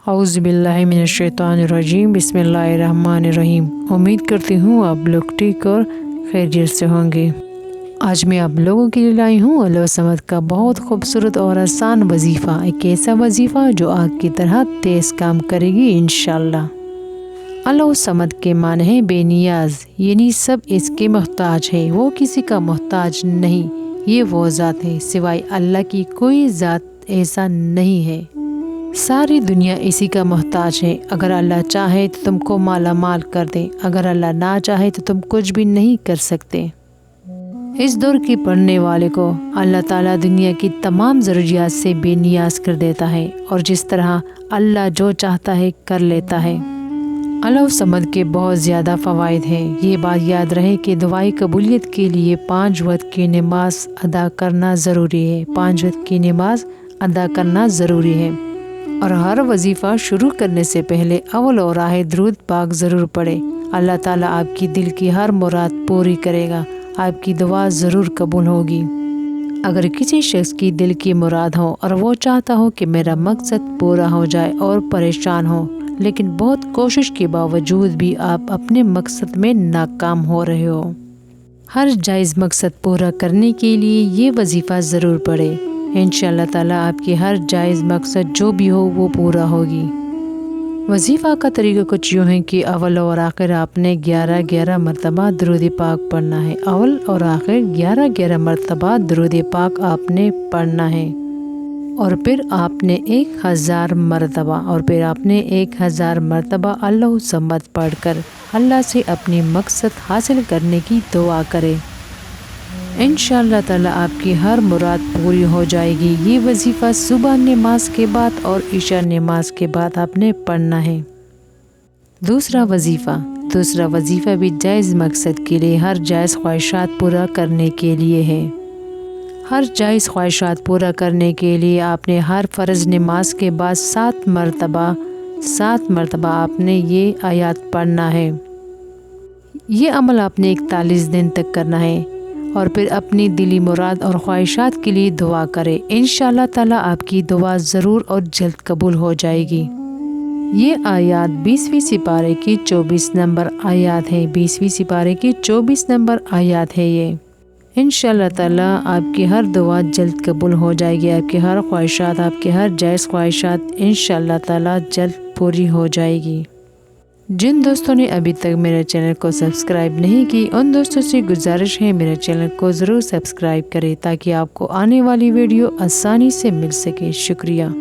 औज़ु बिल्लाहि मिनश्शैतानिर्रजीम बिस्मिल्लाहिर्रहमानिर्रहीम। उम्मीद करती हूँ आप लोग ठीक और खैरियत से होंगे। आज मैं आप लोगों के लिए लाई हूँ अल्लाह समद का बहुत खूबसूरत और आसान वजीफ़ा। एक ऐसा वजीफ़ा जो आग की तरह तेज़ काम करेगी इंशाअल्लाह। अल्लाह समद के माने है बेनियाज, यानी सब इसके मोहताज है। वो किसी का मोहताज नहीं, ये वो ज़ात है, सिवाय अल्लाह की कोई ज़ात ऐसा नहीं है। सारी दुनिया इसी का मोहताज है। अगर अल्लाह चाहे तो तुमको माला माल कर दे, अगर अल्लाह ना चाहे तो तुम कुछ भी नहीं कर सकते। इस दौर के पढ़ने वाले को अल्लाह ताला दुनिया की तमाम ज़रूरियात से बेनियाज कर देता है और जिस तरह अल्लाह जो चाहता है कर लेता है। अल्लाह समद के बहुत ज़्यादा फ़वाइद हैं। ये बात याद रहे कि दुआई कबूलियत के लिए 5 वक्त की नमाज अदा करना ज़रूरी है। 5 वक्त की नमाज अदा करना ज़रूरी है और हर वजीफ़ा शुरू करने से पहले अव्वल और आखिर दुरूद पाक ज़रूर पढ़े। अल्लाह ताला आपकी दिल की हर मुराद पूरी करेगा, आपकी दुआ ज़रूर कबूल होगी। अगर किसी शख्स की दिल की मुराद हो और वो चाहता हो कि मेरा मकसद पूरा हो जाए और परेशान हो, लेकिन बहुत कोशिश के बावजूद भी आप अपने मकसद में नाकाम हो रहे हो, हर जायज़ मकसद पूरा करने के लिए ये वजीफ़ा ज़रूर पढ़े। इंशाअल्लाह ताला आपकी हर जायज़ मकसद जो भी हो वो पूरा होगी। वजीफ़ा का तरीका कुछ यूँ है कि अव्वल और आखिर आपने 11-11 मरतबा दुरूद पाक पढ़ना है। अव्वल और आखिर 11-11 मरतबा दुरूद पाक आपने पढ़ना है और फिर आपने 1000 मरतबा अल्लाह समद पढ़कर अल्लाह से अपनी मकसद हासिल करने की दुआ करें। इंशाअल्लाह ताला आपकी हर मुराद पूरी हो जाएगी। ये वजीफ़ा सुबह नमाज के बाद और इशा नमाज के बाद आपने पढ़ना है। दूसरा वजीफ़ा भी जायज़ मकसद के लिए, हर जायज़ ख्वाहिशात पूरा करने के लिए है। हर जायज़ ख्वाहिशात पूरा करने के लिए आपने हर फ़र्ज़ नमाज के बाद 7 मरतबा आपने ये आयत पढ़ना है। ये अमल आपने 41 दिन तक करना है और फिर अपनी दिली मुराद और ख्वाहिशात के लिए दुआ करें। इंशाअल्लाह ताला आपकी दुआ ज़रूर और जल्द कबूल हो जाएगी। ये आयत 20वीं सिपारे की 24 नंबर आयत है। 20वीं सिपारे की 24 नंबर आयत है ये। इंशाअल्लाह ताला आपकी हर दुआ जल्द कबूल हो जाएगी। आपकी हर ख्वाहिशात, आपकी हर जायज़ ख्वाहिशात इंशाअल्लाह ताला जल्द पूरी हो जाएगी। जिन दोस्तों ने अभी तक मेरे चैनल को सब्सक्राइब नहीं की, उन दोस्तों से गुजारिश है मेरे चैनल को ज़रूर सब्सक्राइब करें ताकि आपको आने वाली वीडियो आसानी से मिल सके। शुक्रिया।